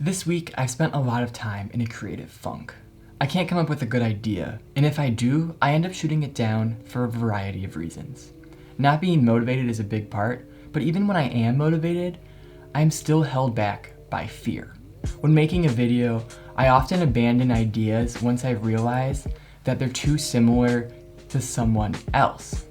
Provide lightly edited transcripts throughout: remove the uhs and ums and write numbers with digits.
This week, I've spent a lot of time in a creative funk. I can't come up with a good idea, and if I do, I end up shooting it down for a variety of reasons. Not being motivated is a big part, but even when I am motivated, I'm still held back by fear. When making a video, I often abandon ideas once I realize that they're too similar to someone else.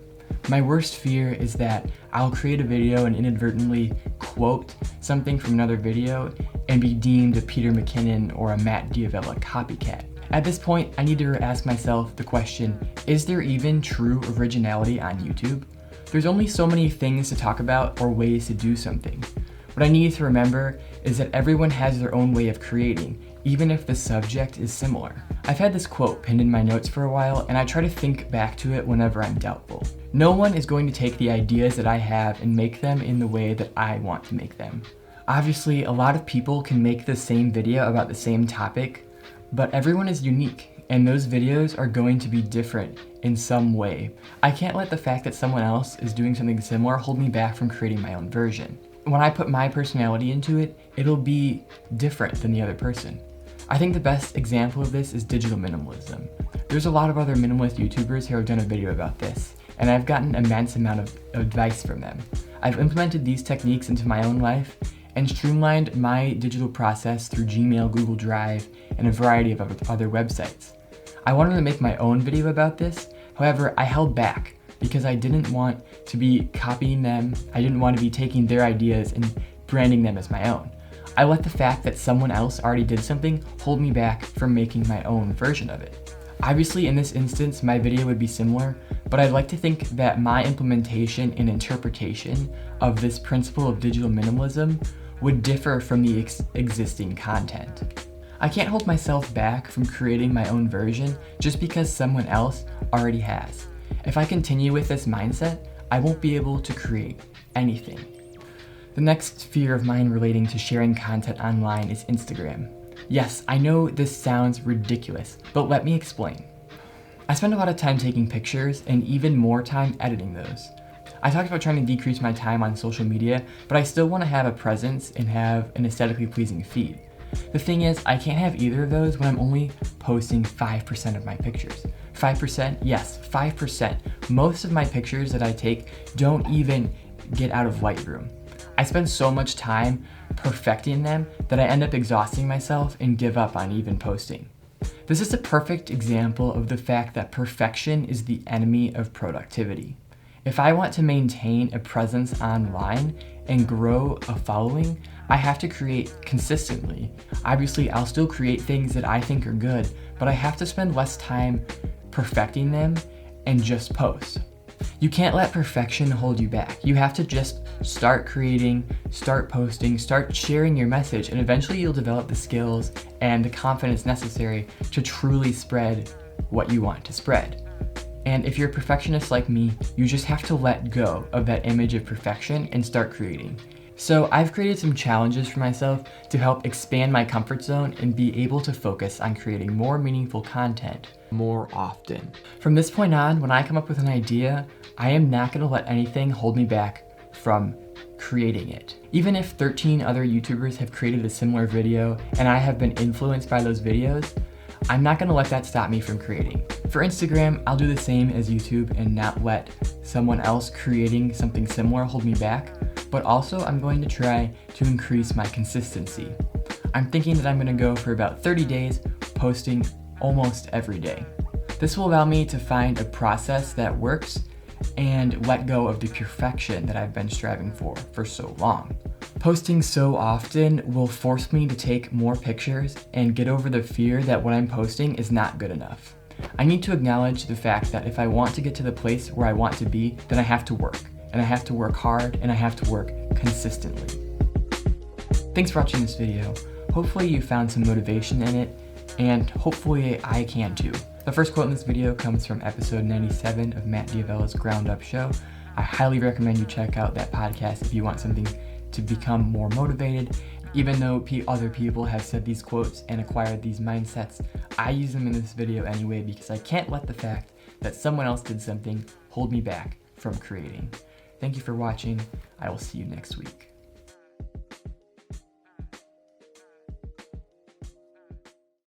My worst fear is that I'll create a video and inadvertently quote something from another video and be deemed a Peter McKinnon or a Matt D'Avella copycat. At this point, I need to ask myself the question, is there even true originality on YouTube? There's only so many things to talk about or ways to do something. What I need to remember is that everyone has their own way of creating, even if the subject is similar. I've had this quote pinned in my notes for a while, and I try to think back to it whenever I'm doubtful. No one is going to take the ideas that I have and make them in the way that I want to make them. Obviously, a lot of people can make the same video about the same topic, but everyone is unique, and those videos are going to be different in some way. I can't let the fact that someone else is doing something similar hold me back from creating my own version. When I put my personality into it, it'll be different than the other person. I think the best example of this is digital minimalism. There's a lot of other minimalist YouTubers who have done a video about this, and I've gotten an immense amount of advice from them. I've implemented these techniques into my own life and streamlined my digital process through Gmail, Google Drive, and a variety of other websites. I wanted to make my own video about this, however, I held back because I didn't want to be copying them. I didn't want to be taking their ideas and branding them as my own. I let the fact that someone else already did something hold me back from making my own version of it. Obviously, in this instance, my video would be similar, but I'd like to think that my implementation and interpretation of this principle of digital minimalism would differ from the existing content. I can't hold myself back from creating my own version just because someone else already has. If I continue with this mindset, I won't be able to create anything. The next fear of mine relating to sharing content online is Instagram. Yes, I know this sounds ridiculous, but let me explain. I spend a lot of time taking pictures and even more time editing those. I talked about trying to decrease my time on social media, but I still want to have a presence and have an aesthetically pleasing feed. The thing is, I can't have either of those when I'm only posting 5% of my pictures. 5%? Yes, 5%. Most of my pictures that I take don't even get out of Lightroom. I spend so much time perfecting them that I end up exhausting myself and give up on even posting. This is a perfect example of the fact that perfection is the enemy of productivity. If I want to maintain a presence online and grow a following, I have to create consistently. Obviously, I'll still create things that I think are good, but I have to spend less time perfecting them and just post. You can't let perfection hold you back. You have to just start creating, start posting, start sharing your message, and eventually you'll develop the skills and the confidence necessary to truly spread what you want to spread. And if you're a perfectionist like me, you just have to let go of that image of perfection and start creating. So I've created some challenges for myself to help expand my comfort zone and be able to focus on creating more meaningful content more often. From this point on, when I come up with an idea, I am not going to let anything hold me back from creating it. Even if 13 other YouTubers have created a similar video and I have been influenced by those videos, I'm not going to let that stop me from creating. For Instagram, I'll do the same as YouTube and not let someone else creating something similar hold me back, but also I'm going to try to increase my consistency. I'm thinking that I'm going to go for about 30 days posting almost every day. This will allow me to find a process that works and let go of the perfection that I've been striving for so long. Posting so often will force me to take more pictures and get over the fear that what I'm posting is not good enough. I need to acknowledge the fact that if I want to get to the place where I want to be, then I have to work. And I have to work hard, and I have to work consistently. Thanks for watching this video. Hopefully you found some motivation in it, and hopefully I can too. The first quote in this video comes from episode 97 of Matt D'Avella's Ground Up Show. I highly recommend you check out that podcast if you want something to become more motivated. Even though other people have said these quotes and acquired these mindsets, I use them in this video anyway because I can't let the fact that someone else did something hold me back from creating. Thank you for watching. I will see you next week.